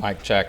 Mic check.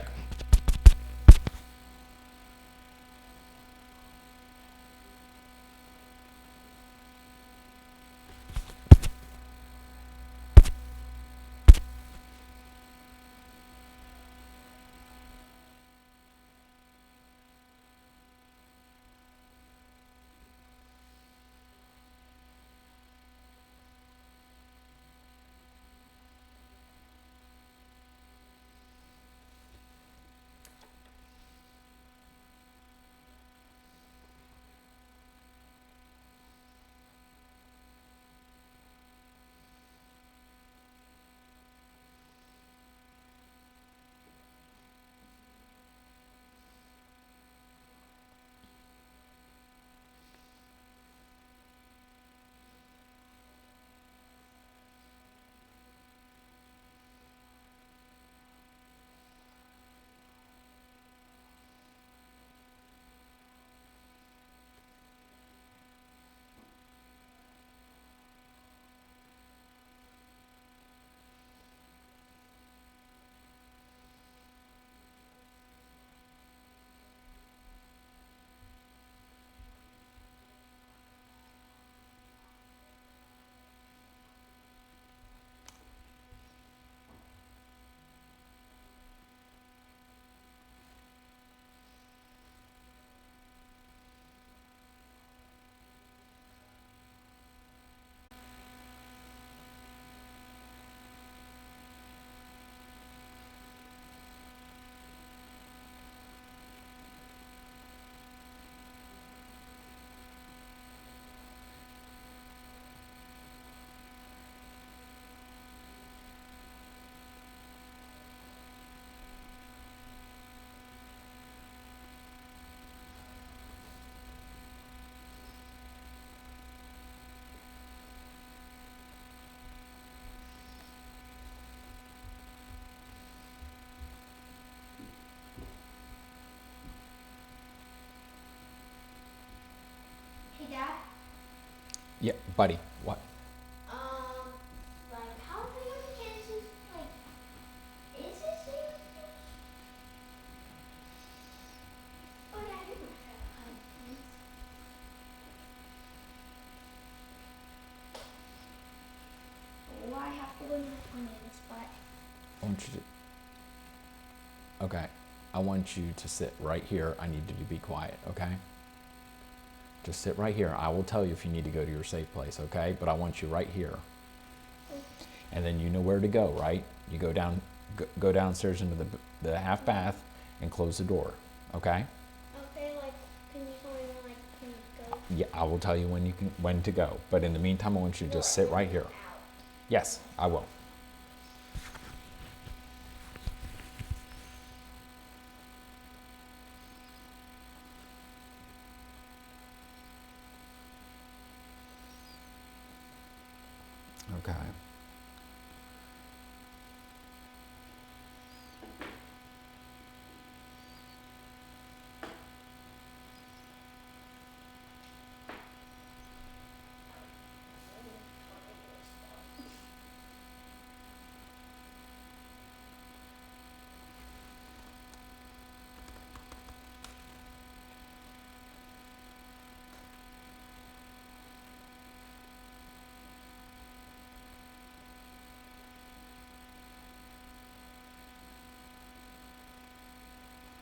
Hey, Dad. Yeah, buddy. What? Like, how big are the chances? Like, is it safe? Oh, Dad, you're not sure how it is. Why have to win my on this spot? I want you to. Okay. I want you to sit right here. I need you to be quiet, okay? Just sit right here. I will tell you if you need to go to your safe place, okay? But I want you right here. And then you know where to go, right? You go downstairs into the half bath and close the door, okay? Okay, like, can you tell me when, like, can you go? Yeah, I will tell you when to go. But in the meantime, I want you to just sit right here. Out. Yes, I will. Okay.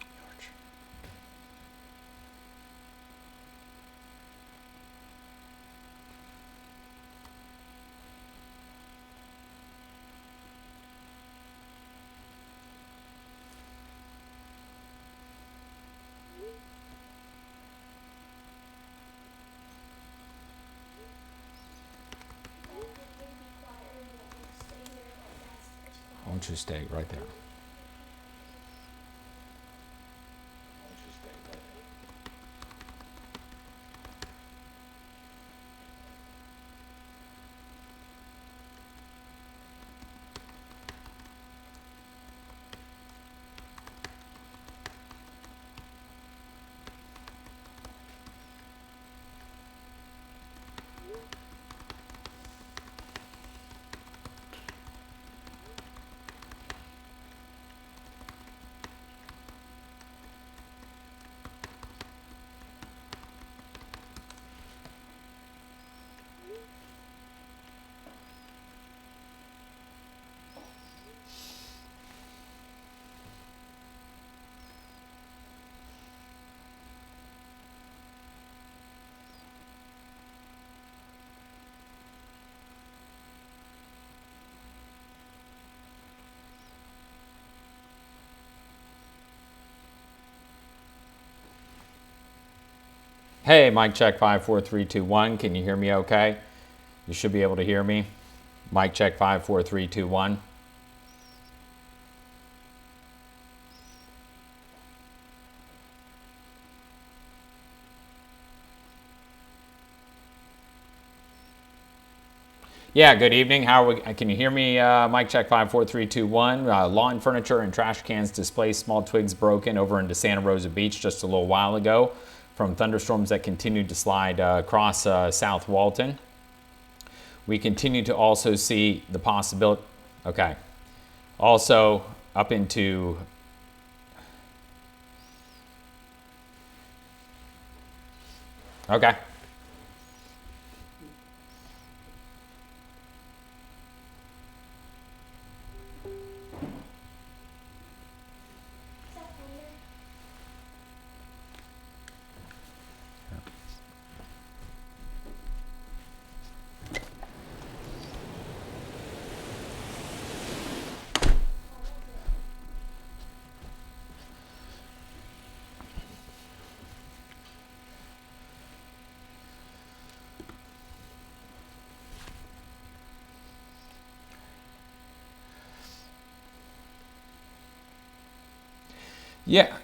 George. I want you to stay right there. Hey, mic check 54321. Can you hear me okay? You should be able to hear me. Mic check 54321. Yeah, good evening. How are we? Can you hear me? Mic check 54321. Lawn furniture and trash cans displaced, small twigs broken over into Santa Rosa Beach just a little while ago from thunderstorms that continued to slide across South Walton. We continue to also see the possibility, okay, also up into, okay. Yeah.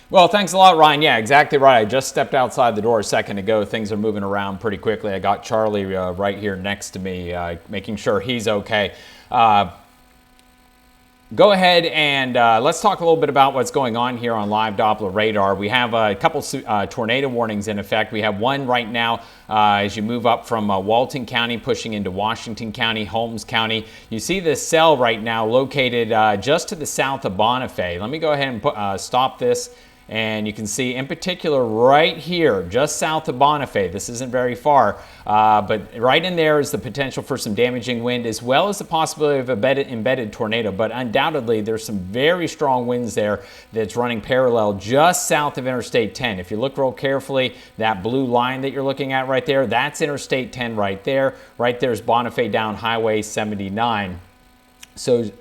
Well, thanks a lot, Ryan. Yeah, exactly right. I just stepped outside the door a second ago. Things are moving around pretty quickly. I got Charlie right here next to me, making sure he's okay. Go ahead and let's talk a little bit about what's going on here on live Doppler radar. We have a couple tornado warnings in effect. We have one right now as you move up from Walton County, pushing into Washington County, Holmes County. You see this cell right now located just to the south of Bonifay. Let me go ahead and stop this. And you can see in particular right here, just south of Bonifay, this isn't very far, but right in there is the potential for some damaging wind as well as the possibility of an embedded tornado. But undoubtedly, there's some very strong winds there that's running parallel just south of Interstate 10. If you look real carefully, that blue line that you're looking at right there, that's Interstate 10 right there. Right there's Bonifay down Highway 79. So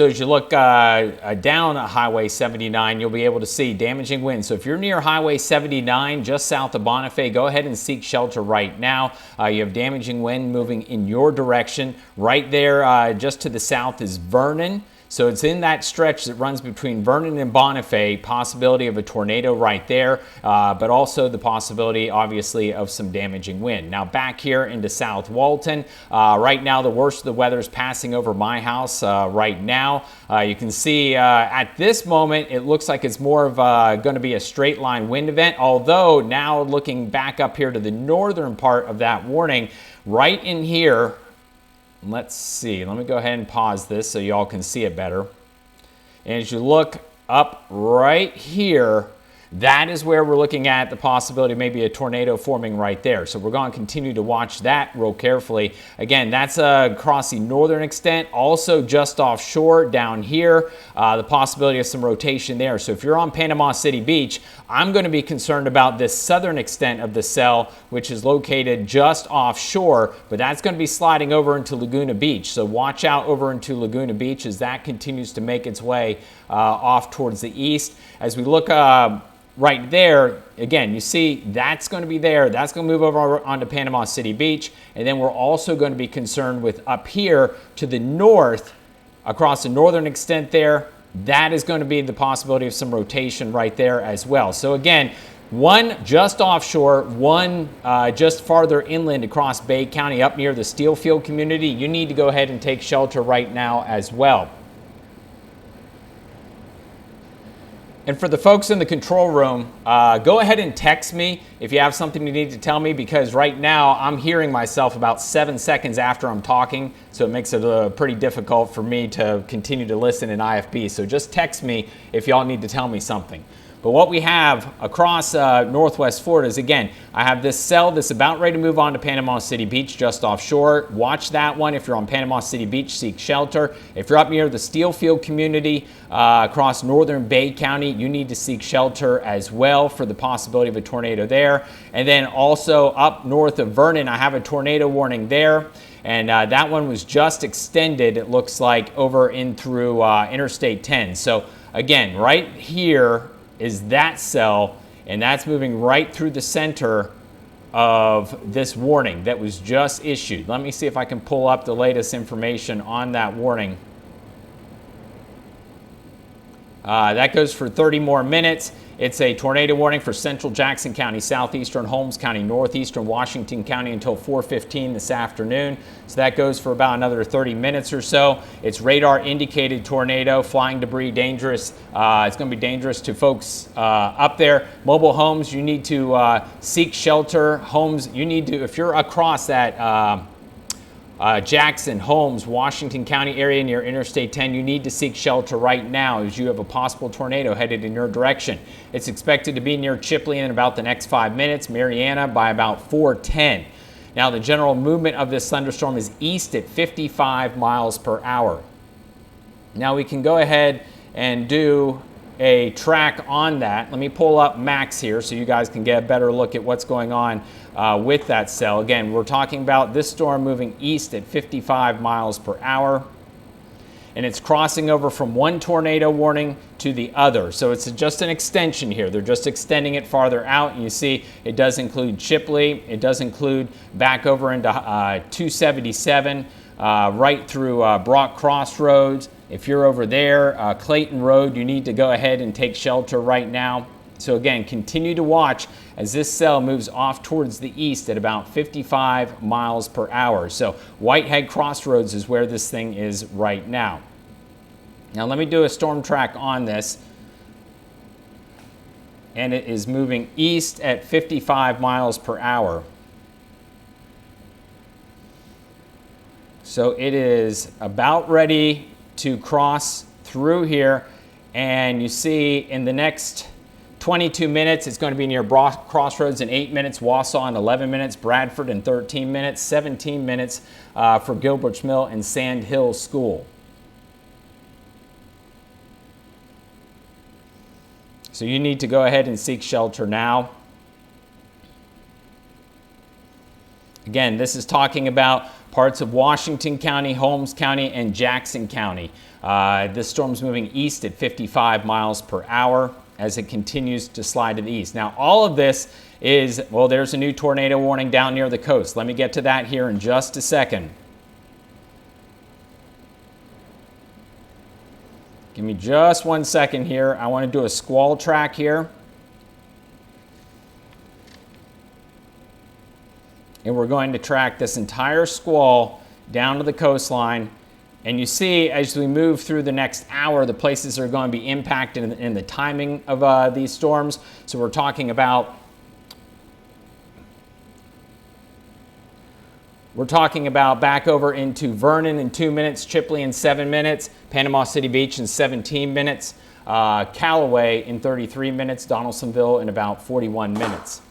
as you look down Highway 79, you'll be able to see damaging winds. So if you're near Highway 79, just south of Bonifay, go ahead and seek shelter right now. You have damaging wind moving in your direction. Right there, just to the south is Vernon. So it's in that stretch that runs between Vernon and Bonifay, possibility of a tornado right there, but also the possibility, obviously, of some damaging wind. Now back here into South Walton, right now the worst of the weather is passing over my house right now. You can see at this moment, it looks like it's more of going to be a straight line wind event, although now looking back up here to the northern part of that warning, right in here, let's see, let me go ahead and pause this so y'all can see it better. And as you look up right here, that is where we're looking at the possibility of maybe a tornado forming right there. So we're going to continue to watch that real carefully. Again, that's across the northern extent, also just offshore down here, the possibility of some rotation there. So if you're on Panama City Beach, I'm going to be concerned about this southern extent of the cell, which is located just offshore, but that's going to be sliding over into Laguna Beach. So watch out over into Laguna Beach as that continues to make its way off towards the east. As we look right there, again, you see that's going to be there. That's going to move over onto Panama City Beach. And then we're also going to be concerned with up here to the north, across the northern extent there. That is going to be the possibility of some rotation right there as well. So again, one just offshore, one just farther inland across Bay County up near the Steelfield community. You need to go ahead and take shelter right now as well. And for the folks in the control room, go ahead and text me if you have something you need to tell me, because right now I'm hearing myself about 7 seconds after I'm talking, so it makes it pretty difficult for me to continue to listen in IFB. So just text me if y'all need to tell me something. But what we have across northwest Florida is, again, I have this cell that's about ready to move on to Panama City Beach just offshore. Watch that one. If you're on Panama City Beach, seek shelter. If you're up near the Steelfield community across northern Bay County, you need to seek shelter as well for the possibility of a tornado there. And then also up north of Vernon, I have a tornado warning there. And that one was just extended, it looks like, over in through Interstate 10. So again, right here is that cell, and that's moving right through the center of this warning that was just issued. Let me see if I can pull up the latest information on that warning. That goes for 30 more minutes. It's a tornado warning for central Jackson County, southeastern Holmes County, northeastern Washington County until 4:15 this afternoon. So that goes for about another 30 minutes or so. It's radar indicated tornado, flying debris dangerous. It's going to be dangerous to folks up there. Mobile homes, you need to seek shelter. Homes, you need to, if you're across that Jackson, Holmes, Washington County area near Interstate 10, you need to seek shelter right now as you have a possible tornado headed in your direction. It's expected to be near Chipley in about the next 5 minutes, Mariana by about 4:10. Now the general movement of this thunderstorm is east at 55 miles per hour. Now we can go ahead and do a track on that. Let me pull up max here so you guys can get a better look at what's going on with that cell. Again, we're talking about this storm moving east at 55 miles per hour, and it's crossing over from one tornado warning to the other. So it's just an extension here. They're just extending it farther out, and you see it does include Chipley. It does include back over into 277, right through Brock Crossroads. If you're over there, Clayton Road, you need to go ahead and take shelter right now. So again, continue to watch as this cell moves off towards the east at about 55 miles per hour. So Whitehead Crossroads is where this thing is right now. Now let me do a storm track on this. And it is moving east at 55 miles per hour. So it is about ready to cross through here, and you see in the next 22 minutes it's going to be near Brock Crossroads in 8 minutes, Wausau in 11 minutes, Bradford in 13 minutes, 17 minutes for Gilbert's Mill and Sand Hill School. So you need to go ahead and seek shelter now. Again, this is talking about parts of Washington County, Holmes County, and Jackson County. This storm's moving east at 55 miles per hour as it continues to slide to the east. Now, all of this is, well, there's a new tornado warning down near the coast. Let me get to that here in just a second. Give me just 1 second here. I want to do a squall track here. And we're going to track this entire squall down to the coastline. And you see, as we move through the next hour, the places that are going to be impacted in the timing of these storms. So we're talking about back over into Vernon in 2 minutes, Chipley in 7 minutes, Panama City Beach in 17 minutes, Callaway in 33 minutes, Donaldsonville in about 41 minutes.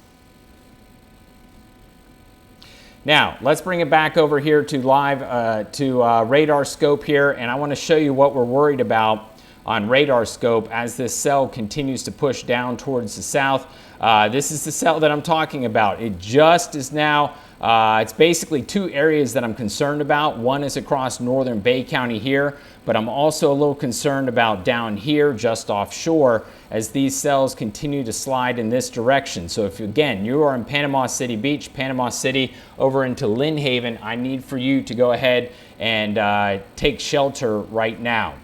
Now, let's bring it back over here to live, to radar scope here, and I want to show you what we're worried about on radar scope as this cell continues to push down towards the south. This is the cell that I'm talking about. It just is now, it's basically two areas that I'm concerned about. One is across northern Bay County here, but I'm also a little concerned about down here just offshore as these cells continue to slide in this direction. So if, again, you are in Panama City Beach, Panama City, over into Lynn Haven, I need for you to go ahead and take shelter right now.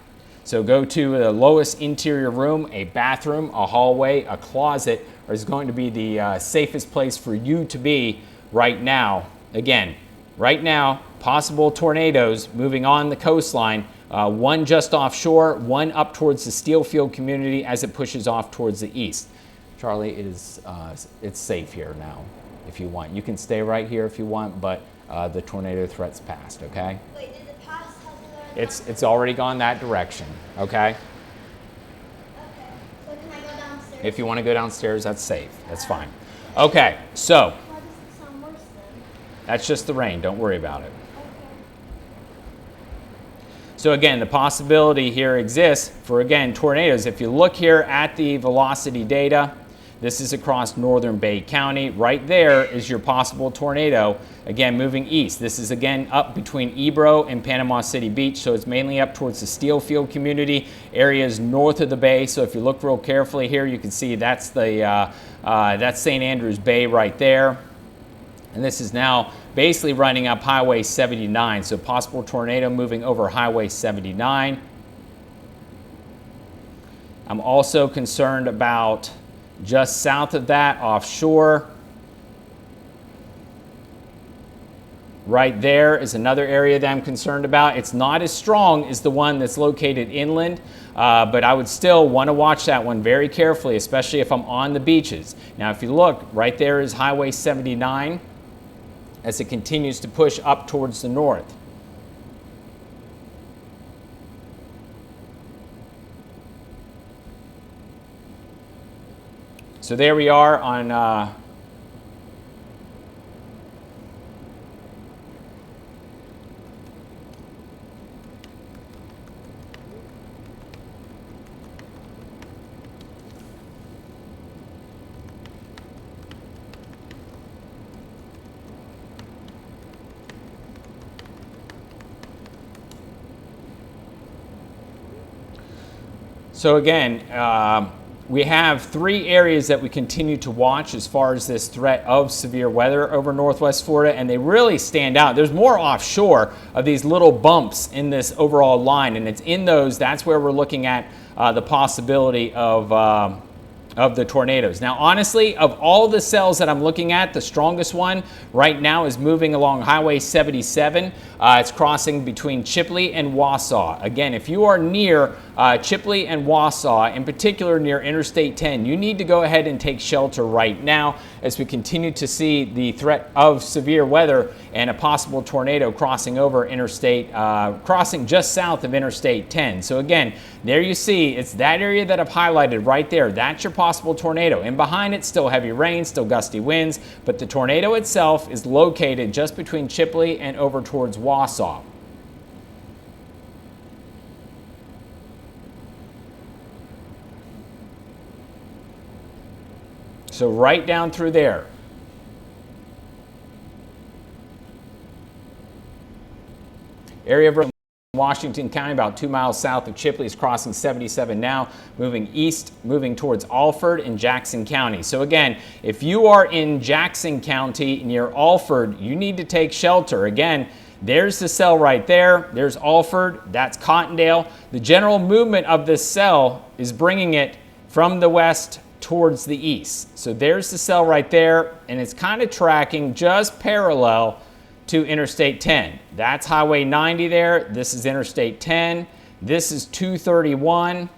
So go to the lowest interior room, a bathroom, a hallway, a closet, is going to be the safest place for you to be right now. Again, right now, possible tornadoes moving on the coastline, one just offshore, one up towards the Steelfield community as it pushes off towards the east. Charlie, it's safe here now if you want. You can stay right here if you want, but the tornado threat's passed, okay? Wait, did it pass? Has it It's already gone that direction, okay? Okay. So can I go downstairs If you want to go downstairs, that's safe. That's fine. Okay, so Why does it sound worse then? that's just the rain. Don't worry about it. Okay. So again, the possibility here exists for, again, tornadoes. If you look here at the velocity data, this is across northern Bay County. Right there is your possible tornado, again, moving east. This is, again, up between Ebro and Panama City Beach, so it's mainly up towards the Steelfield community, areas north of the bay. So if you look real carefully here, you can see that's that's St. Andrews Bay right there. And this is now basically running up Highway 79, so possible tornado moving over Highway 79. I'm also concerned about just south of that, offshore. Right there is another area that I'm concerned about. It's not as strong as the one that's located inland, but I would still want to watch that one very carefully, especially if I'm on the beaches. Now, if you look, right there is Highway 79 as it continues to push up towards the north. So there we are on so again, we have three areas that we continue to watch as far as this threat of severe weather over Northwest Florida, and they really stand out. There's more offshore of these little bumps in this overall line, and it's in those, that's where we're looking at the possibility of the tornadoes. Now, honestly, of all the cells that I'm looking at, the strongest one right now is moving along Highway 77. It's crossing between Chipley and Wausau. Again, if you are near Chipley and Wausau, in particular near Interstate 10, you need to go ahead and take shelter right now as we continue to see the threat of severe weather and a possible tornado crossing over Interstate, crossing just south of Interstate 10. So again, there you see, it's that area that I've highlighted right there. That's your possible tornado. And behind it, still heavy rain, still gusty winds, but the tornado itself is located just between Chipley and over towards Wausau. So right down through there. Area of Washington County, about 2 miles south of Chipley, is crossing 77 now, moving east, moving towards Alford and Jackson County. So again, if you are in Jackson County near Alford, you need to take shelter. Again, there's the cell right there. There's Alford. That's Cottondale. The general movement of this cell is bringing it from the west towards the east. So there's the cell right there, and it's kind of tracking just parallel to Interstate 10. That's Highway 90 there. This is Interstate 10. This is 231.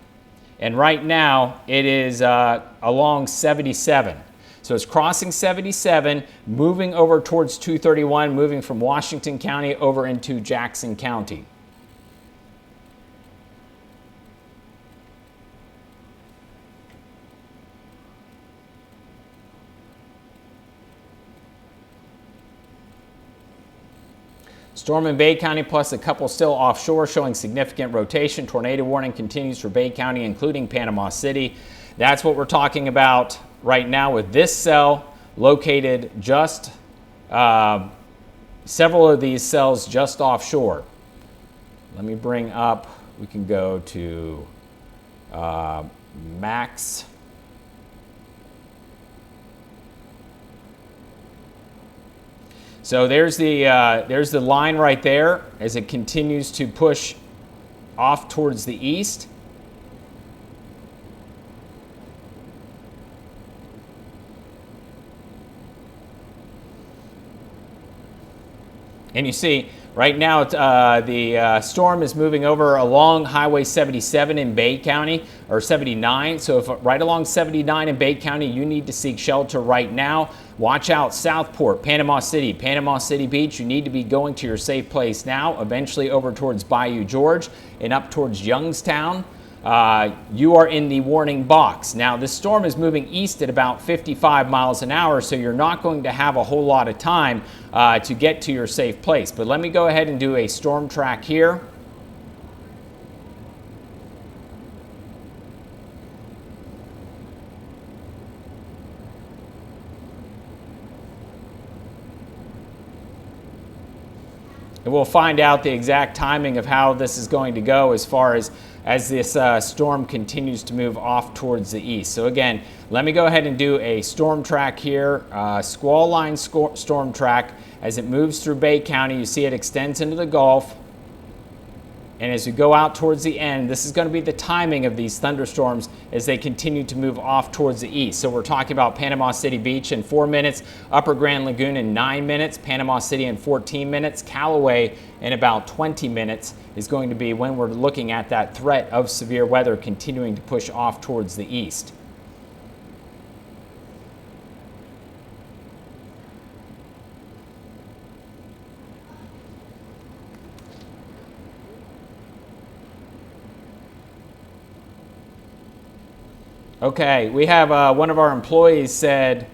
And right now it is along 77. So it's crossing 77, moving over towards 231, moving from Washington County over into Jackson County. Storm in Bay County plus a couple still offshore showing significant rotation. Tornado warning continues for Bay County, including Panama City. That's what we're talking about right now with this cell located just several of these cells just offshore. Let me bring up, we can go to max. So there's the line right there as it continues to push off towards the east. And you see, right now the storm is moving over along Highway 77 in Bay County, or 79. So if right along 79 in Bay County, you need to seek shelter right now. Watch out, Southport, Panama City Beach. You need to be going to your safe place now, eventually over towards Bayou George and up towards Youngstown. you are in the warning box. Now, this storm is moving east at about 55 miles an hour, so you're not going to have a whole lot of time to get to your safe place. But let me go ahead and do a storm track here. And we'll find out the exact timing of how this is going to go as far as this storm continues to move off towards the east. So again, let me go ahead and do a storm track here, squall line storm track. As it moves through Bay County, you see it extends into the Gulf. And as we go out towards the end, this is going to be the timing of these thunderstorms as they continue to move off towards the east. So we're talking about Panama City Beach in 4 minutes, Upper Grand Lagoon in 9 minutes, Panama City in 14 minutes, Callaway in about 20 minutes is going to be when we're looking at that threat of severe weather continuing to push off towards the east. Okay, we have one of our employees said,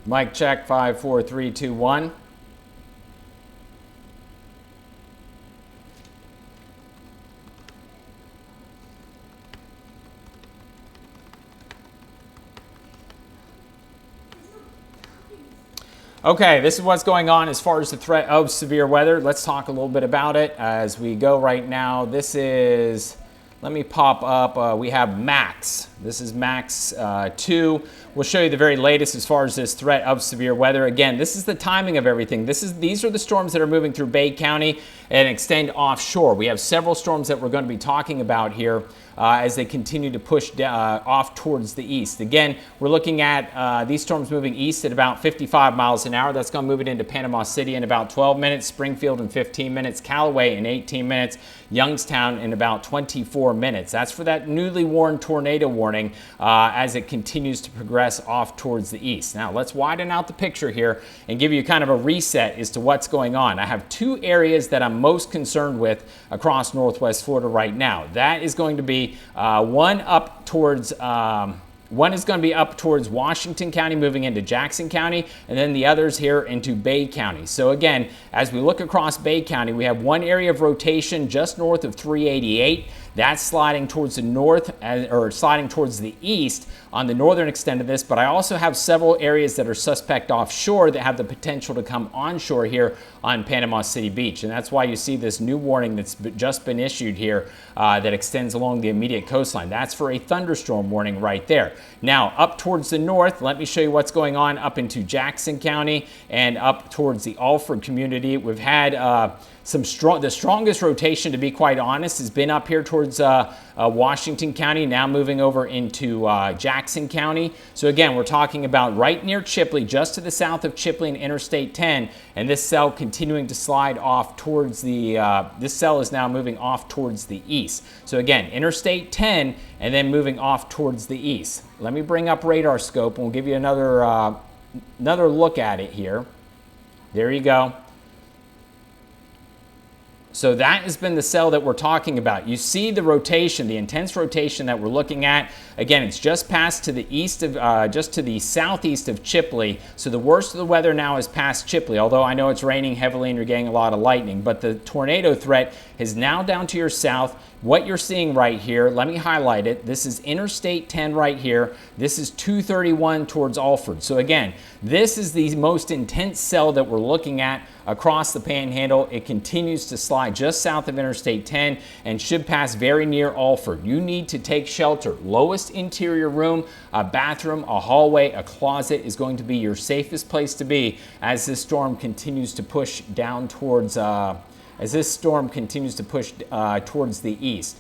mic check 5, 4, 3, 2, 1. Okay, this is what's going on as far as the threat of severe weather. Let's talk a little bit about it as we go right now. This is, let me pop up, we have Max. This is Max 2. We'll show you the very latest as far as this threat of severe weather. Again, this is the timing of everything. These are the storms that are moving through Bay County and extend offshore. We have several storms that we're going to be talking about here as they continue to push off towards the east. Again, we're looking at these storms moving east at about 55 miles an hour. That's going to move it into Panama City in about 12 minutes, Springfield in 15 minutes, Callaway in 18 minutes, Youngstown in about 24 minutes. That's for that newly warned tornado warning as it continues to progress off towards the east. Now, let's widen out the picture here and give you kind of a reset as to what's going on. I have two areas that I'm most concerned with across Northwest Florida right now. That is going to be one is going to be up towards Washington County, moving into Jackson County, and then the others here into Bay County. So again, as we look across Bay County, we have one area of rotation just north of 388. That's sliding towards the north, or sliding towards the east on the northern extent of this, but I also have several areas that are suspect offshore that have the potential to come onshore here on Panama City Beach. And that's why you see this new warning that's just been issued here that extends along the immediate coastline. That's for a thunderstorm warning right there. Now, up towards the north, let me show you what's going on up into Jackson County and up towards the Alford community. We've had the strongest rotation, to be quite honest, has been up here towards Washington County, now moving over into Jackson County. So again, we're talking about right near Chipley, just to the south of Chipley and Interstate 10, and this cell continuing to slide off towards the, this cell is now moving off towards the east. So again, Interstate 10 and then moving off towards the east. Let me bring up radar scope and we'll give you another look at it here. There you go. So that has been the cell that we're talking about. You see the rotation, the intense rotation that we're looking at. Again, it's just past to the east of, just to the southeast of Chipley. So the worst of the weather now is past Chipley, although I know it's raining heavily and you're getting a lot of lightning. But the tornado threat is now down to your south. What you're seeing right here, let me highlight it. This is Interstate 10 right here. This is 231 towards Alford. So again, this is the most intense cell that we're looking at across the Panhandle. It continues to slide just south of Interstate 10 and should pass very near Alford. You need to take shelter. Lowest interior room, a bathroom, a hallway, a closet is going to be your safest place to be as this storm continues to push down towards towards the east.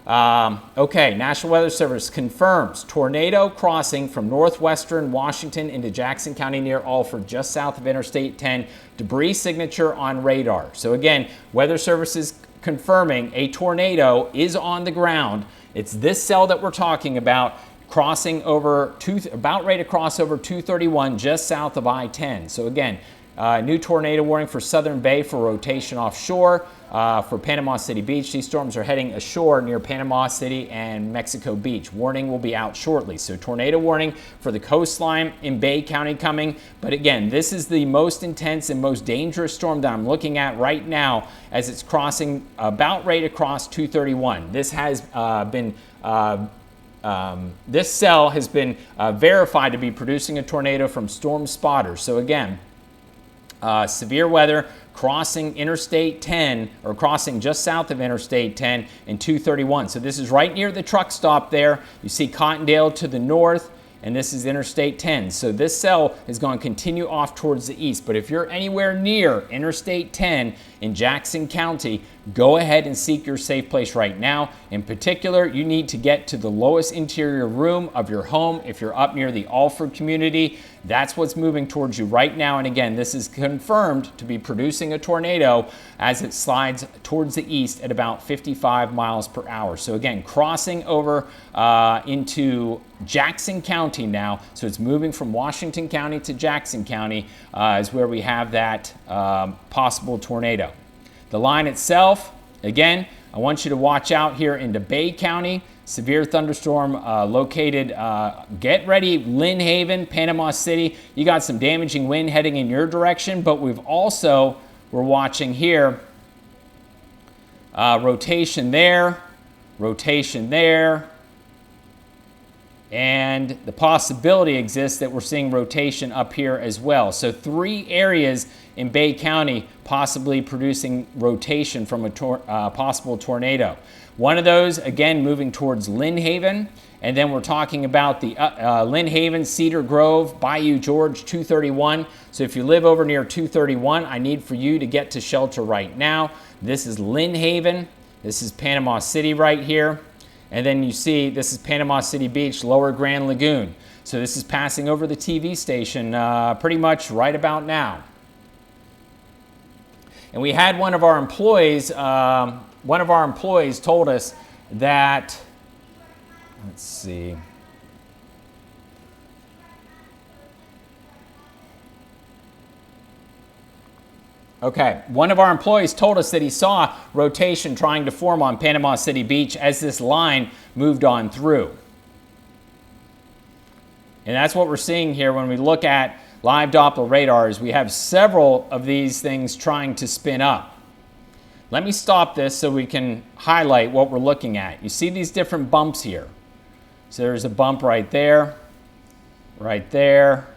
Okay, National Weather Service confirms tornado crossing from northwestern Washington into Jackson County near Alford, just south of Interstate 10. Debris signature on radar. So again, Weather Service is confirming a tornado is on the ground. It's this cell that we're talking about, crossing over about ready to cross over 231 just south of I-10. So again, new tornado warning for Southern Bay for rotation offshore. For Panama City Beach, these storms are heading ashore near Panama City and Mexico Beach. Warning will be out shortly. So tornado warning for the coastline in Bay County coming. But again, this is the most intense and most dangerous storm that I'm looking at right now as it's crossing about ready to cross 231. This has been this cell has been verified to be producing a tornado from storm spotters. So again, severe weather crossing Interstate 10, or crossing just south of Interstate 10 and 231. So this is right near the truck stop there. You see Cottondale to the north, and this is Interstate 10. So this cell is going to continue off towards the east. But if you're anywhere near Interstate 10 in Jackson County, go ahead and seek your safe place right now. In particular, you need to get to the lowest interior room of your home. If you're up near the Alford community, that's what's moving towards you right now. And again, this is confirmed to be producing a tornado as it slides towards the east at about 55 miles per hour. So again, crossing over into Jackson County now. So it's moving from Washington County to Jackson County is where we have that possible tornado. The line itself, again, I want you to watch out here into Bay County. Severe thunderstorm located, get ready, Lynn Haven, Panama City. You got some damaging wind heading in your direction, but we're watching here, rotation there, and the possibility exists that we're seeing rotation up here as well. So 3 areas in Bay County possibly producing rotation from a possible tornado. One of those, again, moving towards Lynn Haven. And then we're talking about the Lynn Haven, Cedar Grove, Bayou George, 231. So if you live over near 231, I need for you to get to shelter right now. This is Lynn Haven. This is Panama City right here. And then you see this is Panama City Beach, Lower Grand Lagoon. So this is passing over the TV station pretty much right about now. And we had one of our employees told us that, let's see. Okay, one of our employees told us that he saw rotation trying to form on Panama City Beach as this line moved on through. And that's what we're seeing here when we look at live Doppler radars. We have several of these things trying to spin up. Let me stop this so we can highlight what we're looking at. You see these different bumps here. So there's a bump right there, right there,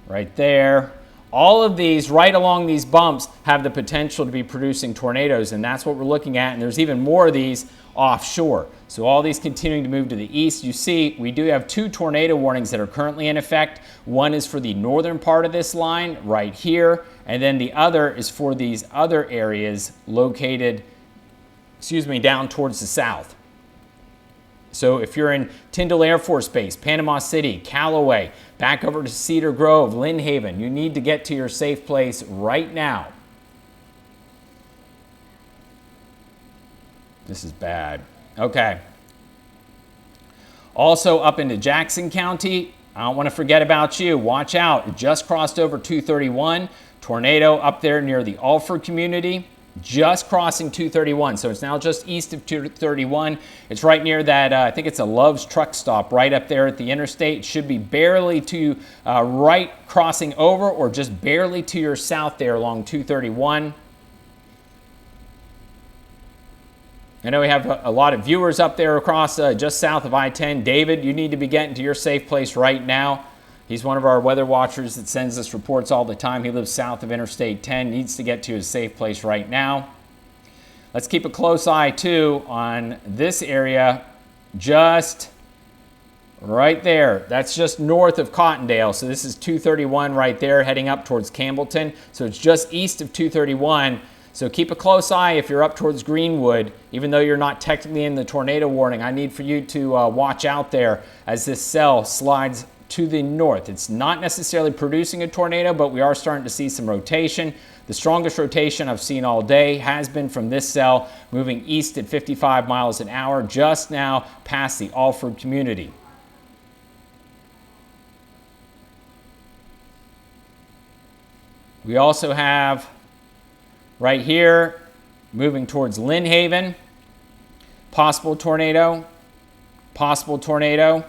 right there. All of these, right along these bumps, have the potential to be producing tornadoes, and that's what we're looking at. And there's even more of these offshore. So all these continuing to move to the east. You see, we do have 2 tornado warnings that are currently in effect. One is for the northern part of this line right here, and then the other is for these other areas located, down towards the south. So if you're in Tyndall Air Force Base, Panama City, Callaway, back over to Cedar Grove, Lynn Haven, you need to get to your safe place right now. This is bad. Okay. Also up into Jackson County, I don't want to forget about you. Watch out. It just crossed over 231. Tornado up there near the Alford community. Just crossing 231, so it's now just east of 231. It's right near that, I think it's a Love's truck stop right up there at the interstate. It should be barely to right crossing over or just barely to your south there along 231. I know we have a lot of viewers up there across just south of I-10. David, you need to be getting to your safe place right now. He's one of our weather watchers that sends us reports all the time. He lives south of Interstate 10, needs to get to his safe place right now. Let's keep a close eye, too, on this area just right there. That's just north of Cottondale. So this is 231 right there, heading up towards Campbellton. So it's just east of 231. So keep a close eye if you're up towards Greenwood. Even though you're not technically in the tornado warning, I need for you to watch out there as this cell slides to the north. It's not necessarily producing a tornado, but we are starting to see some rotation. The strongest rotation I've seen all day has been from this cell moving east at 55 miles an hour, just now past the Alford community. We also have right here moving towards Lynn Haven, possible tornado, possible tornado,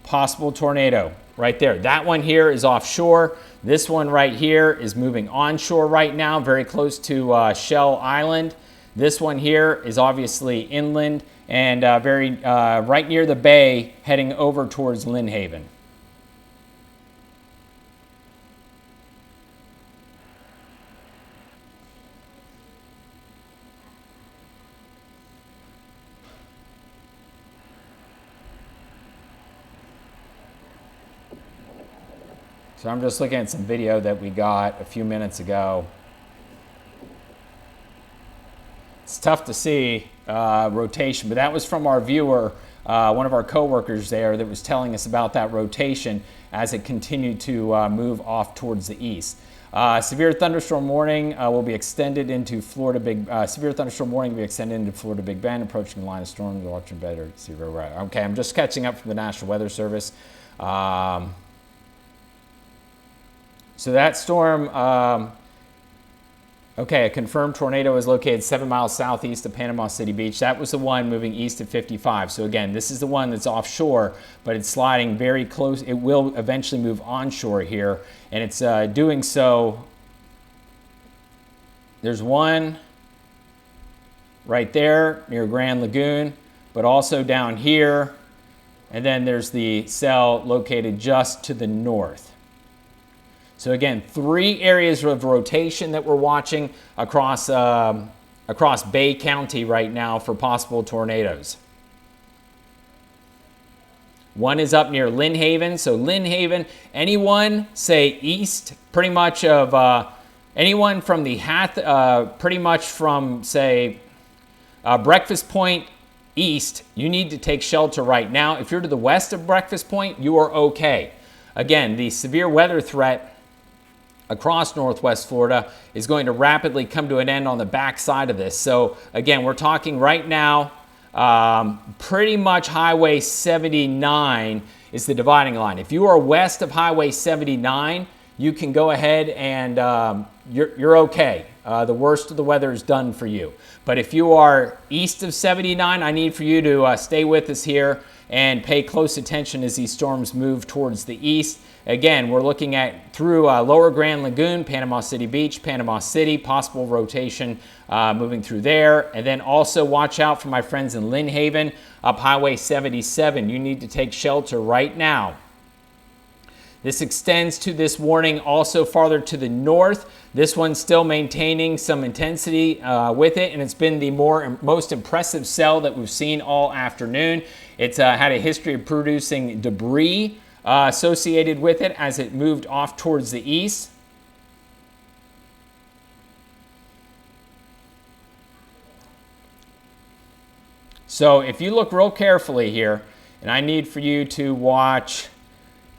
possible tornado right there. That one here is offshore. This one right here is moving onshore right now, very close to Shell Island. This one here is obviously inland and right near the bay, heading over towards Lynn Haven. So I'm just looking at some video that we got a few minutes ago. It's tough to see rotation, but that was from our viewer, one of our coworkers there that was telling us about that rotation as it continued to move off towards the east. Severe thunderstorm warning will be extended into Florida Big Bend, approaching the line of storm. Watching better. Okay, I'm just catching up from the National Weather Service. So that storm, okay, a confirmed tornado is located 7 miles southeast of Panama City Beach. That was the one moving east at 55. So again, this is the one that's offshore, but it's sliding very close. It will eventually move onshore here, and it's doing so. There's one right there near Grand Lagoon, but also down here, and then there's the cell located just to the north. So again, 3 areas of rotation that we're watching across Bay County right now for possible tornadoes. One is up near Lynn Haven. So Lynn Haven, anyone say east, pretty much of anyone from the pretty much from say Breakfast Point east, you need to take shelter right now. If you're to the west of Breakfast Point, you are okay. Again, the severe weather threat across Northwest Florida is going to rapidly come to an end on the backside of this. So again, we're talking right now, pretty much Highway 79 is the dividing line. If you are west of Highway 79, you can go ahead and you're okay. The worst of the weather is done for you. But if you are east of 79, I need for you to stay with us here and pay close attention as these storms move towards the east. Again, we're looking at through Lower Grand Lagoon, Panama City Beach, Panama City, possible rotation moving through there. And then also watch out for my friends in Lynn Haven, up Highway 77. You need to take shelter right now. This extends to this warning also farther to the north. This one's still maintaining some intensity with it, and it's been the most impressive cell that we've seen all afternoon. It's had a history of producing debris associated with it as it moved off towards the east. So if you look real carefully here, and I need for you to watch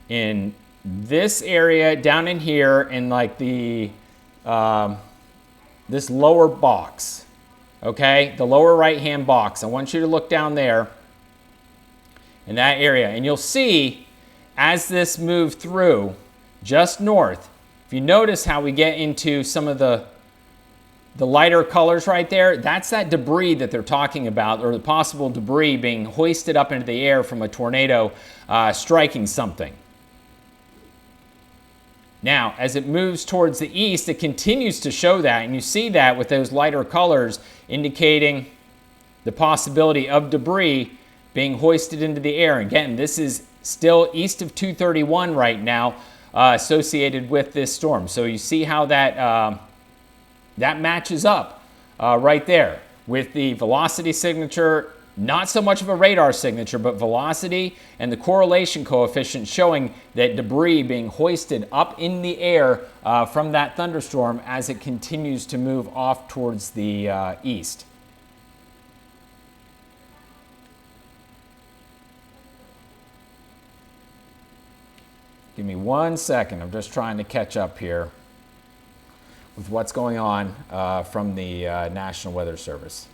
in this area down in here in like the this lower box, okay, the lower right hand box. I want you to look down there in that area, and you'll see as this moved through just north, if you notice how we get into some of the lighter colors right there, that's that debris that they're talking about, or the possible debris being hoisted up into the air from a tornado striking something. Now, as it moves towards the east, it continues to show that, and you see that with those lighter colors indicating the possibility of debris being hoisted into the air. Again, this is still east of 231 right now, associated with this storm. So you see how that that matches up right there with the velocity signature. Not so much of a radar signature, but velocity and the correlation coefficient showing that debris being hoisted up in the air from that thunderstorm as it continues to move off towards the east. Give me 1 second. I'm just trying to catch up here with what's going on from the National Weather Service.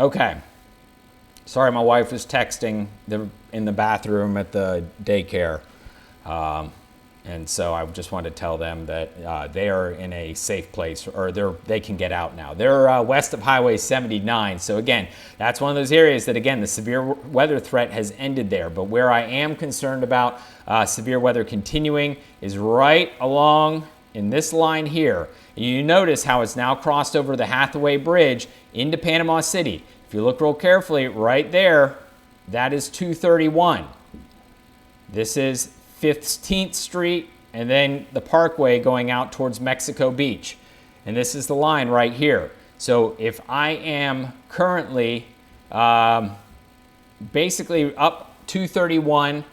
Okay. Sorry, my wife was texting in the bathroom at the daycare. And so I just wanted to tell them that they are in a safe place, or they can get out now. They're west of Highway 79. So again, that's one of those areas that, again, the severe weather threat has ended there. But where I am concerned about severe weather continuing is right along in this line here. And you notice how it's now crossed over the Hathaway Bridge into Panama City. If you look real carefully, right there, that is 231. This is 15th Street and then the Parkway going out towards Mexico Beach. And this is the line right here. So if I am currently basically up 231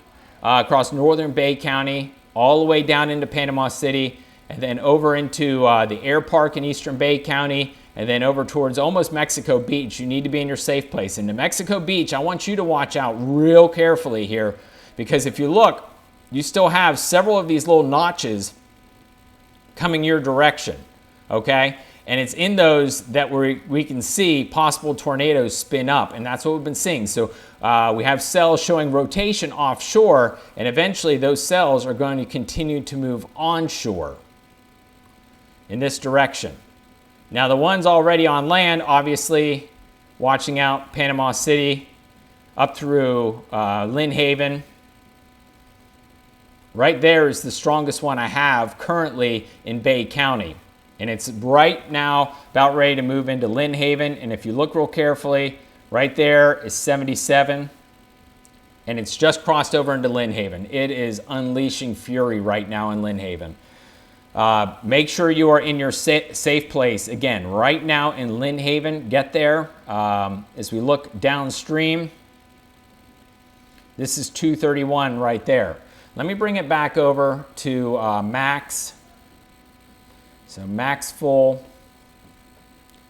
across northern Bay County, all the way down into Panama City, and then over into the Air Park in eastern Bay County, and then over towards almost Mexico Beach, you need to be in your safe place. And to Mexico Beach, I want you to watch out real carefully here, because if you look, you still have several of these little notches coming your direction, okay? And it's in those that we can see possible tornadoes spin up, and that's what we've been seeing. So we have cells showing rotation offshore, and eventually those cells are going to continue to move onshore in this direction. Now the ones already on land, obviously watching out Panama City up through Lynn Haven. Right there is the strongest one I have currently in Bay County. And it's right now about ready to move into Lynn Haven. And if you look real carefully, right there is 77. And it's just crossed over into Lynn Haven. It is unleashing fury right now in Lynn Haven. Make sure you are in your safe place. Again, right now in Lynn Haven, get there. As we look downstream, this is 231 right there. Let me bring it back over to max. So max full.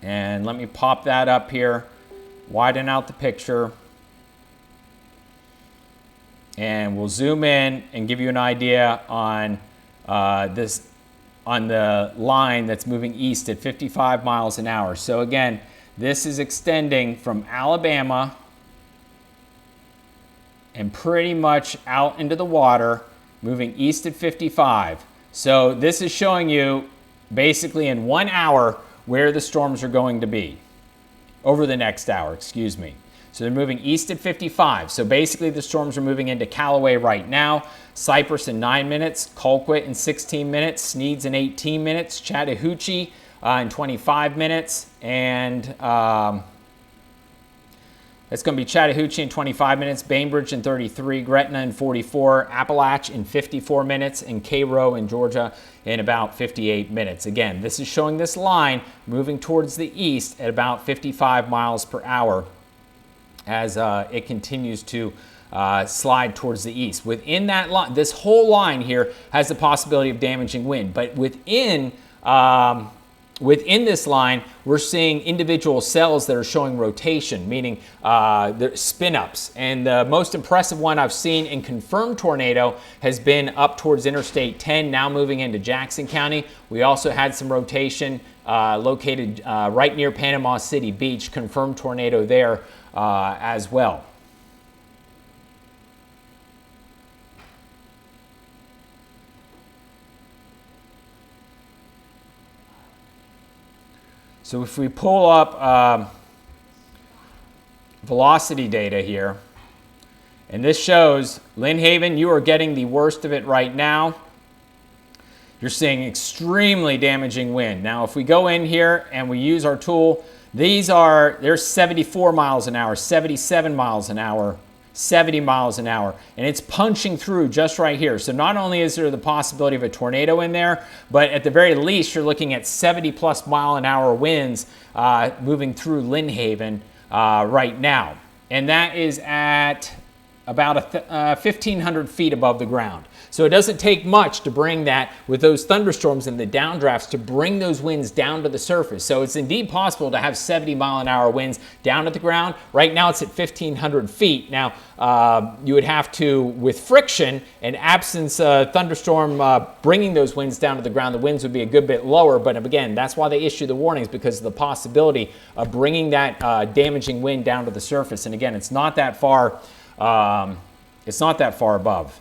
And let me pop that up here, widen out the picture. And we'll zoom in and give you an idea on on the line that's moving east at 55 miles an hour. So again, this is extending from Alabama and pretty much out into the water, moving east at 55. So this is showing you basically in 1 hour where the storms are going to be. Over the next hour, excuse me. So they're moving east at 55. So basically the storms are moving into Callaway right now. Cypress in 9 minutes, Colquitt in 16 minutes, Sneads in 18 minutes, Chattahoochee in 25 minutes, and it's going to be Chattahoochee in 25 minutes, Bainbridge in 33, Gretna in 44, Appalach in 54 minutes, and Cairo in Georgia in about 58 minutes. Again, this is showing this line moving towards the east at about 55 miles per hour as it continues to slide towards the east. Within that line, this whole line here has the possibility of damaging wind, but within this line, we're seeing individual cells that are showing rotation, meaning they're spin-ups. And the most impressive one I've seen in confirmed tornado has been up towards Interstate 10, now moving into Jackson County. We also had some rotation located right near Panama City Beach, confirmed tornado there as well. So if we pull up velocity data here, and this shows Lynn Haven, you are getting the worst of it right now. you're seeing extremely damaging wind. Now, if we go in here and we use our tool, they're 74 miles an hour, 77 miles an hour, 70 miles an hour, and it's punching through just right here. So not only is there the possibility of a tornado in there, but at the very least, you're looking at 70 plus mile an hour winds moving through Lynn Haven right now. And that is at about 1,500 feet above the ground. So it doesn't take much to bring that, with those thunderstorms and the downdrafts, to bring those winds down to the surface. So it's indeed possible to have 70 mile an hour winds down to the ground. Right now it's at 1,500 feet. Now you would have to, with friction and absence thunderstorm bringing those winds down to the ground, the winds would be a good bit lower. But again, that's why they issue the warnings, because of the possibility of bringing that damaging wind down to the surface. And again, it's not that far. It's not that far above.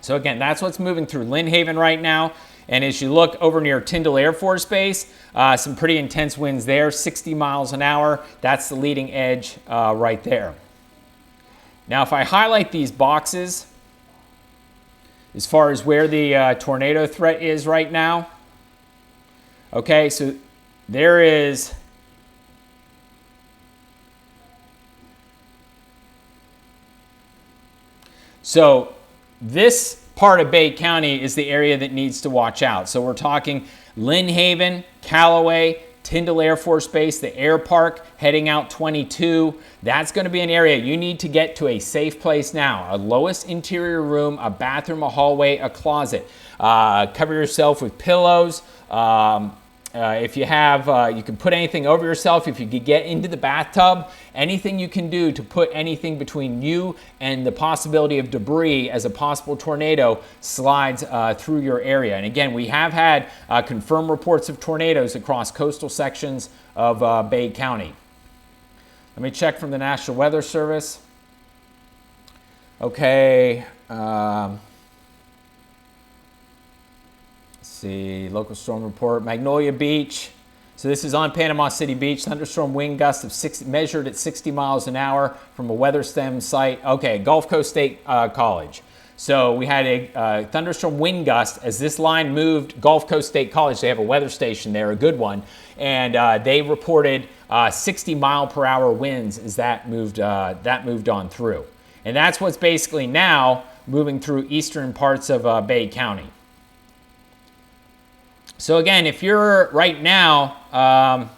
So again, that's what's moving through Lynn Haven right now. And as you look over near Tyndall Air Force Base, some pretty intense winds there, 60 miles an hour. That's the leading edge right there. Now, if I highlight these boxes, as far as where the tornado threat is right now, okay, so there is... So this part of Bay County is the area that needs to watch out. So we're talking Lynn Haven, Callaway, Tyndall Air Force Base, the air park, heading out 22. That's going to be an area you need to get to a safe place now. A lowest interior room, a bathroom, a hallway, a closet. Cover yourself with pillows. If you have, you can put anything over yourself. If you could get into the bathtub, anything you can do to put anything between you and the possibility of debris as a possible tornado slides through your area. And again, we have had confirmed reports of tornadoes across coastal sections of Bay County. Let me check from the National Weather Service. Okay. See, local storm report, Magnolia Beach. So this is on Panama City Beach. Thunderstorm wind gust of measured at 60 miles an hour from a weather stem site. Okay, Gulf Coast State College. So we had a thunderstorm wind gust as this line moved. Gulf Coast State College, they have a weather station there, a good one, and they reported 60 mile per hour winds as that moved on through. And that's what's basically now moving through eastern parts of Bay County. So again, if you're right now,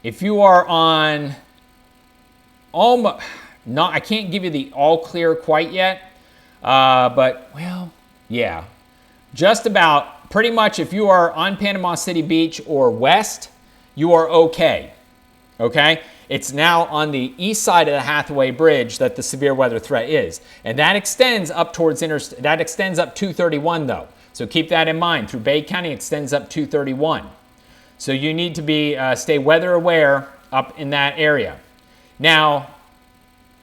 if you are on almost, I can't give you the all clear quite yet, but well, yeah, just about pretty much if you are on Panama City Beach or west, you are okay. Okay? It's now on the east side of the Hathaway Bridge that the severe weather threat is. And that extends up towards that extends up 231 though. So keep that in mind. Through Bay County extends up 231. So you need to be stay weather aware up in that area. Now,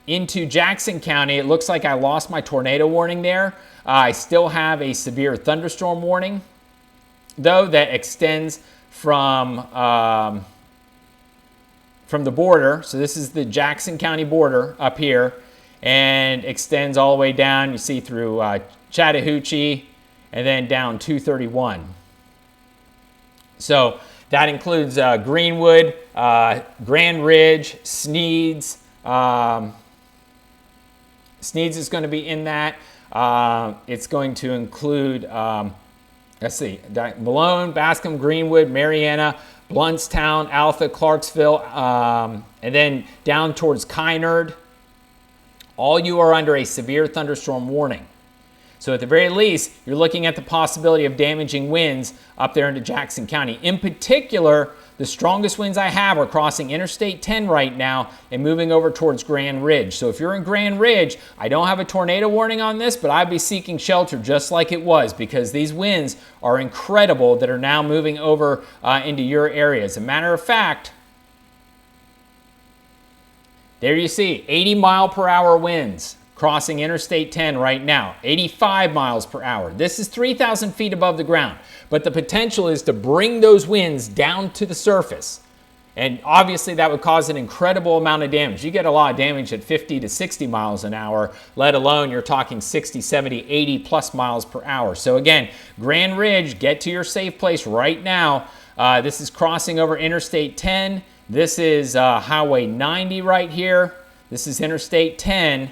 into Jackson County, it looks like I lost my tornado warning there. I still have a severe thunderstorm warning, though, that extends from the border. So this is the Jackson County border up here, and extends all the way down. You see through Chattahoochee, and then down 231. So that includes Greenwood, Grand Ridge, Sneads. Sneads is going to be in that. It's going to include, let's see, Malone, Bascom, Greenwood, Mariana, Bluntstown, Alpha, Clarksville, and then down towards Kynard. All you are under a severe thunderstorm warning. So at the very least, you're looking at the possibility of damaging winds up there into Jackson County. In particular, the strongest winds I have are crossing Interstate 10 right now and moving over towards Grand Ridge. So if you're in Grand Ridge, I don't have a tornado warning on this, but I'd be seeking shelter just like it was, because these winds are incredible that are now moving over into your area. As a matter of fact, there you see 80 mile per hour winds crossing Interstate 10 right now, 85 miles per hour. This is 3,000 feet above the ground, but the potential is to bring those winds down to the surface. And obviously that would cause an incredible amount of damage. You get a lot of damage at 50 to 60 miles an hour, let alone you're talking 60, 70, 80 plus miles per hour. So again, Grand Ridge, get to your safe place right now. This is crossing over Interstate 10. This is Highway 90 right here. This is Interstate 10.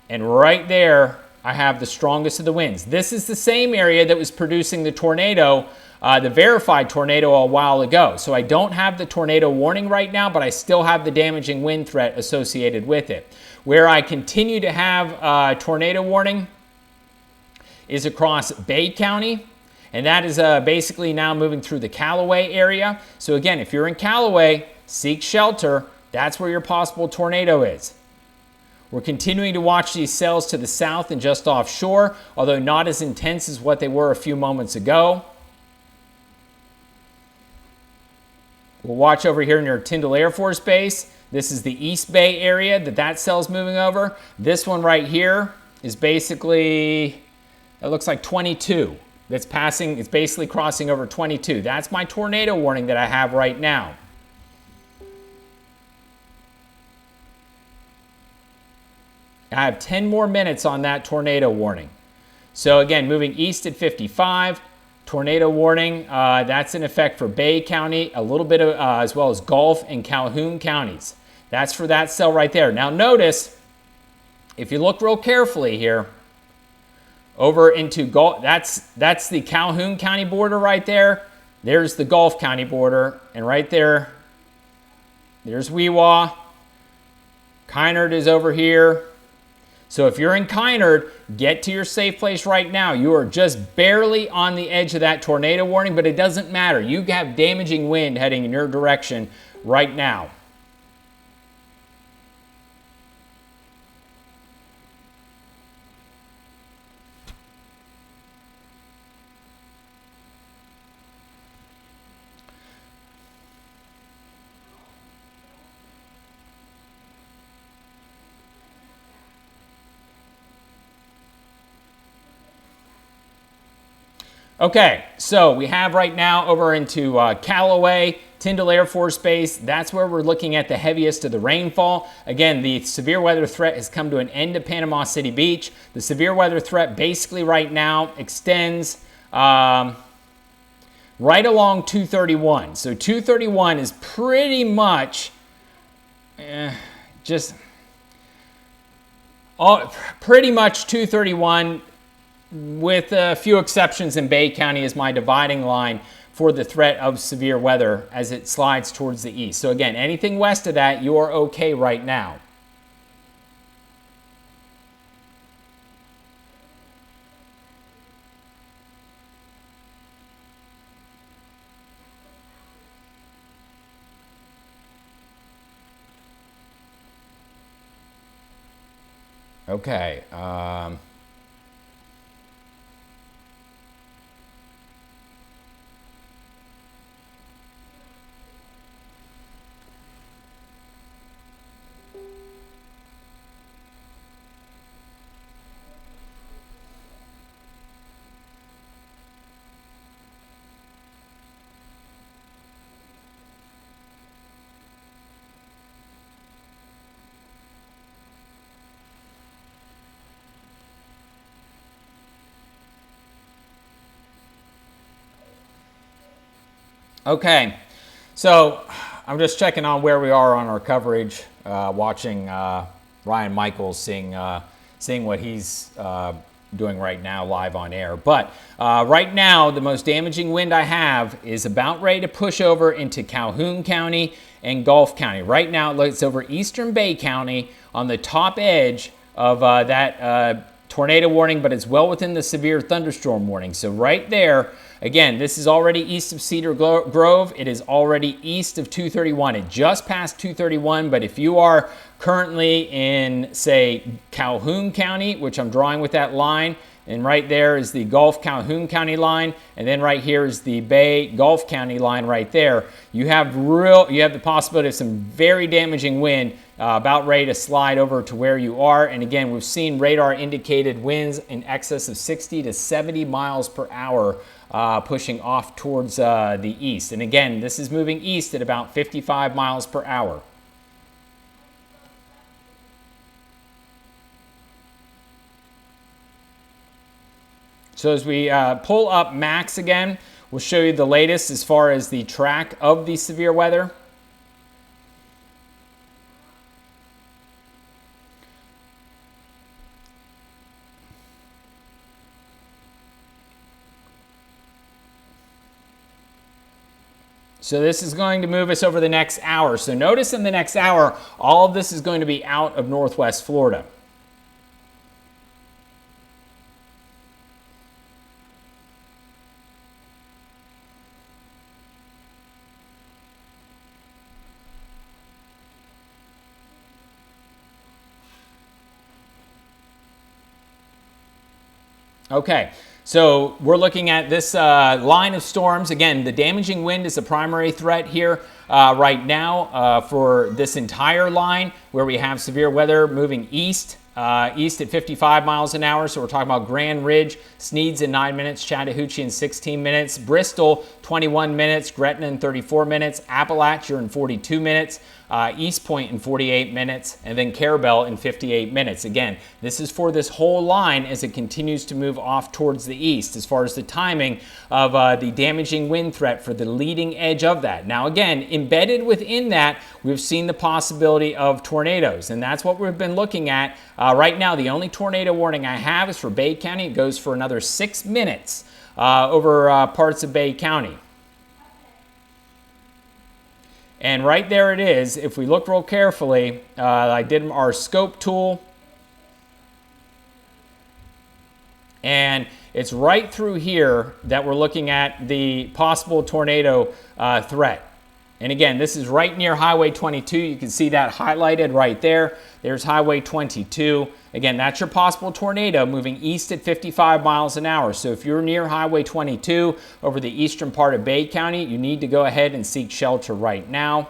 And right there, I have the strongest of the winds. This is the same area that was producing the tornado, the verified tornado a while ago. So I don't have the tornado warning right now, but I still have the damaging wind threat associated with it. Where I continue to have a tornado warning is across Bay County, and that is basically now moving through the Callaway area. So again, if you're in Callaway, seek shelter. That's where your possible tornado is. We're continuing to watch these cells to the south and just offshore, although not as intense as what they were a few moments ago. We'll watch over here near Tyndall Air Force Base. This is the East Bay area that cell's moving over. This one right here is basically, it looks like 22. That's passing, it's basically crossing over 22. That's my tornado warning that I have right now. I have 10 more minutes on that tornado warning. So again, moving east at 55, tornado warning, that's in effect for Bay County, a little bit of, as well as Gulf and Calhoun counties. That's for that cell right there. Now notice, if you look real carefully here, over into Gulf, that's the Calhoun County border right there. There's the Gulf County border, and right there, there's Weewa. Kynard is over here. So if you're in Kynard, get to your safe place right now. You are just barely on the edge of that tornado warning, but it doesn't matter. You have damaging wind heading in your direction right now. Okay, so we have right now over into Callaway, Tyndall Air Force Base. That's where we're looking at the heaviest of the rainfall. Again, the severe weather threat has come to an end at Panama City Beach. The severe weather threat basically right now extends right along 231. So 231 is pretty much pretty much 231, with a few exceptions in Bay County is my dividing line for the threat of severe weather as it slides towards the east. So again, anything west of that, you're okay right now. Okay. Okay, so I'm just checking on where we are on our coverage, watching Ryan Michaels, seeing what he's doing right now live on air. But right now, the most damaging wind I have is about ready to push over into Calhoun County and Gulf County. Right now, it's over Eastern Bay County on the top edge of that tornado warning, but it's well within the severe thunderstorm warning. So right there, again, this is already east of Cedar Grove. It is already east of 231. It just passed 231, but if you are currently in, say, Calhoun County, which I'm drawing with that line, and right there is the Gulf Calhoun County line, and then right here is the Bay Gulf County line right there. You have the possibility of some very damaging wind about ready to slide over to where you are. And again, we've seen radar indicated winds in excess of 60 to 70 miles per hour pushing off towards the east. And again, this is moving east at about 55 miles per hour. So as we pull up Max again, we'll show you the latest as far as the track of the severe weather. So this is going to move us over the next hour. So notice in the next hour, all of this is going to be out of northwest Florida. Okay, so we're looking at this line of storms. Again, the damaging wind is the primary threat here right now for this entire line where we have severe weather moving east. East at 55 miles an hour. So we're talking about Grand Ridge, Sneads in 9 minutes, Chattahoochee in 16 minutes, Bristol 21 minutes, Gretna in 34 minutes, Appalachia in 42 minutes, East Point in 48 minutes, and then Carabel in 58 minutes. Again, this is for this whole line as it continues to move off towards the east as far as the timing of the damaging wind threat for the leading edge of that. Now again, embedded within that, we've seen the possibility of tornadoes, and that's what we've been looking at. Right now, the only tornado warning I have is for Bay County. It goes for another 6 minutes over parts of Bay County. And right there it is. If we look real carefully, I did our scope tool. And it's right through here that we're looking at the possible tornado threat. And again, this is right near Highway 22. You can see that highlighted right there. There's Highway 22. Again, that's your possible tornado moving east at 55 miles an hour. So if you're near Highway 22 over the eastern part of Bay County, you need to go ahead and seek shelter right now.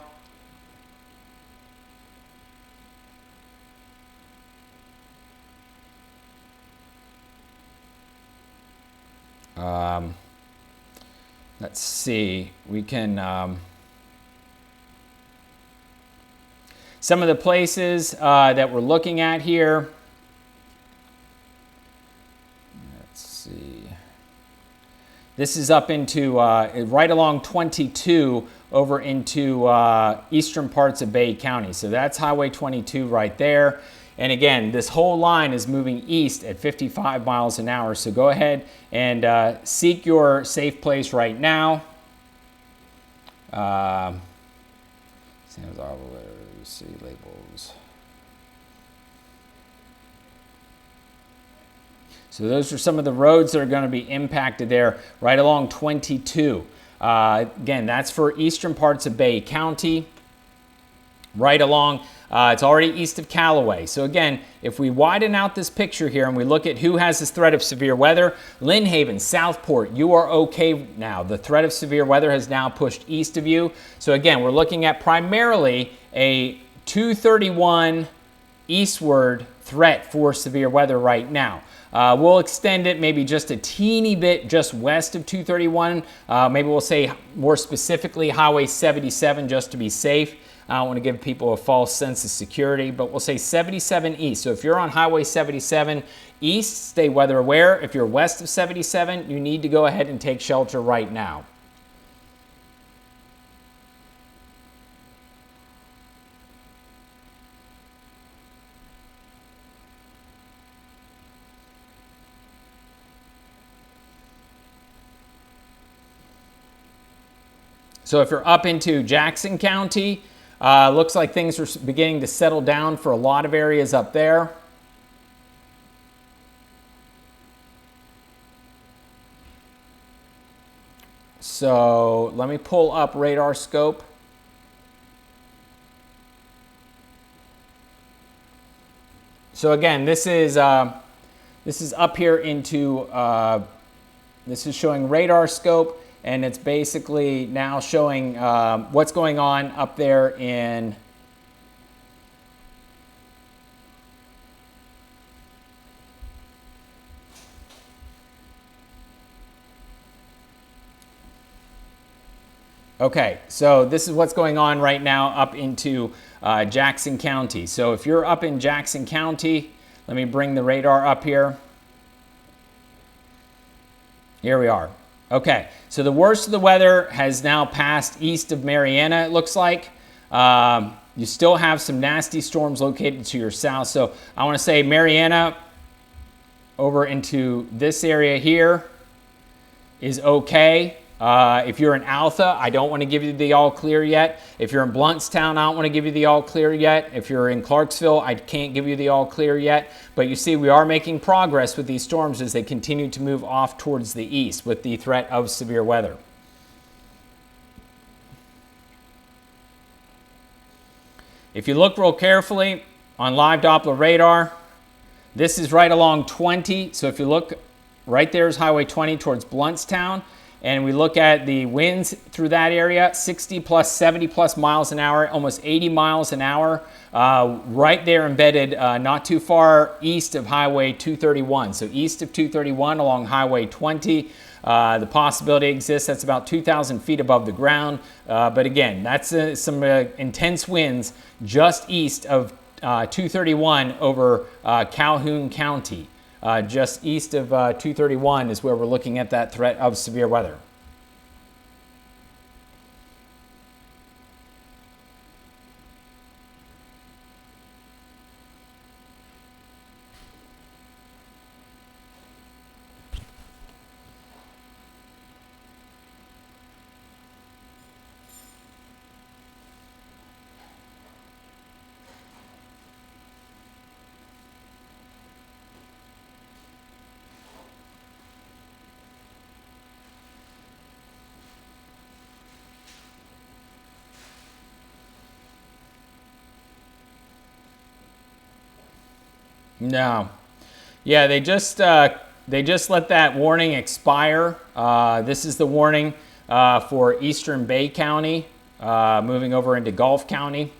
Let's see, we can, some of the places that we're looking at here. Let's see. This is up into, right along 22 over into eastern parts of Bay County. So that's Highway 22 right there. And again, this whole line is moving east at 55 miles an hour. So go ahead and seek your safe place right now. See labels. So those are some of the roads that are going to be impacted there right along 22. Again, that's for eastern parts of Bay County. Right along, it's already east of Callaway. So again, if we widen out this picture here and we look at who has this threat of severe weather, Lynn Haven, Southport, you are okay now. The threat of severe weather has now pushed east of you. So again, we're looking at primarily a 231 eastward threat for severe weather right now. We'll extend it maybe just a teeny bit just west of 231. Maybe we'll say more specifically Highway 77 just to be safe. I don't want to give people a false sense of security, but we'll say 77 east. So if you're on Highway 77 east, stay weather aware. If you're west of 77, you need to go ahead and take shelter right now. So if you're up into Jackson County, looks like things are beginning to settle down for a lot of areas up there. So let me pull up radar scope. So again, this is up here into, this is showing radar scope. And it's basically now showing what's going on up there in Okay, so this is what's going on right now up into Jackson County. So if you're up in Jackson County, let me bring the radar up here. Here we are. Okay, so the worst of the weather has now passed east of Mariana, it looks like. You still have some nasty storms located to your south. So I want to say Mariana over into this area here is okay. If you're in Alpha, I don't want to give you the all clear yet. If you're in Bluntstown, I don't want to give you the all clear yet. If you're in Clarksville, I can't give you the all clear yet. But you see, we are making progress with these storms as they continue to move off towards the east with the threat of severe weather. If you look real carefully on live Doppler radar, this is right along 20. So if you look, right there is Highway 20 towards Bluntstown. And we look at the winds through that area, 60 plus, 70 plus miles an hour, almost 80 miles an hour, right there embedded not too far east of Highway 231. So east of 231 along Highway 20, the possibility exists that's about 2,000 feet above the ground. But again, that's some intense winds just east of 231 over Calhoun County. Just east of 231 is where we're looking at that threat of severe weather. No. Yeah, they just let that warning expire. This is the warning for Eastern Bay County, moving over into Gulf County.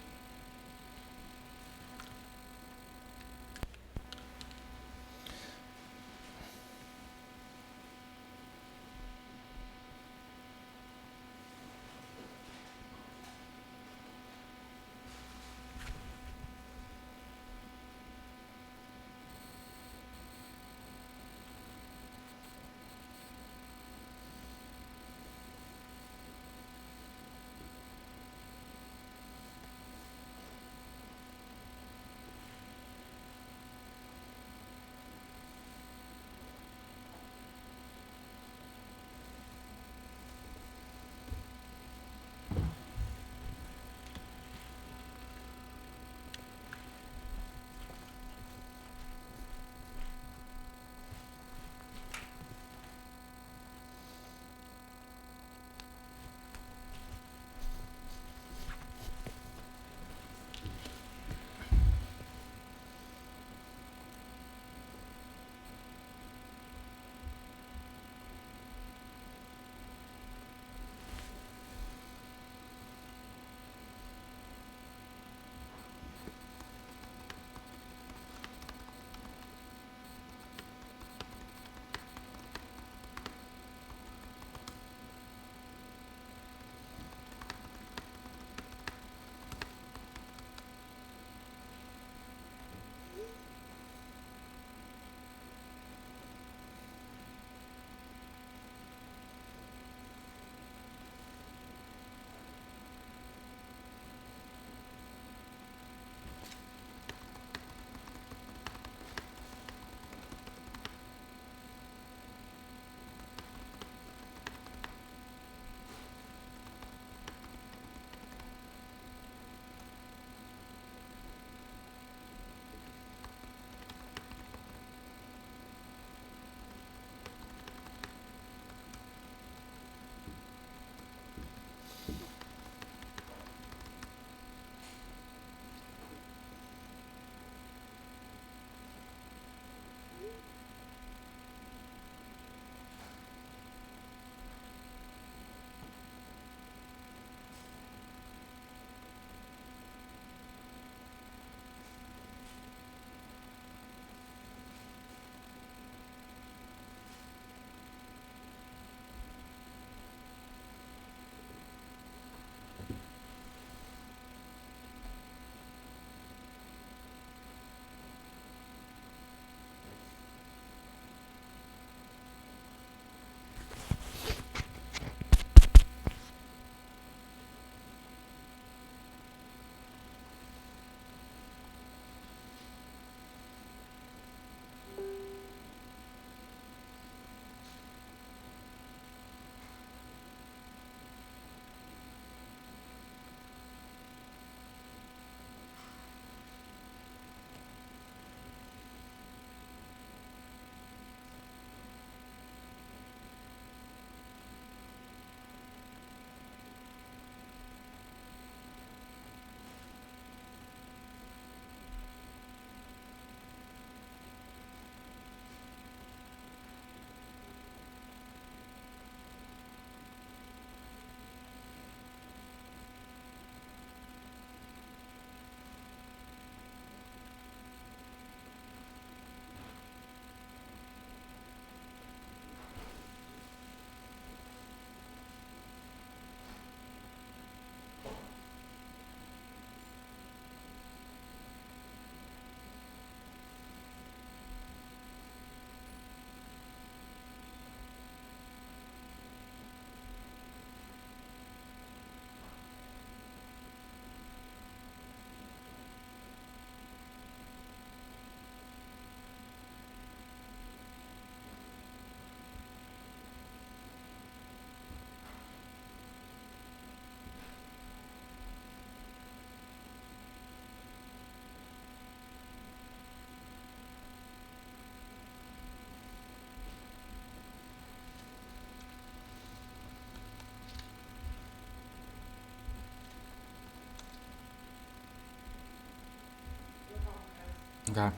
Okay.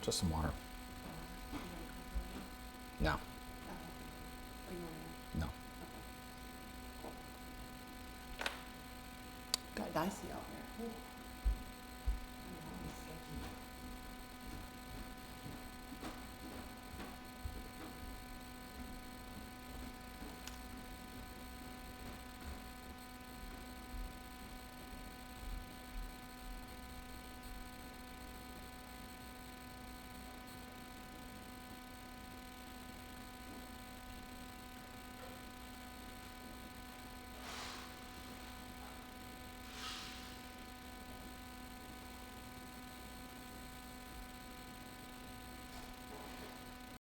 Just some water. No. No. Got dicey out here. Ooh.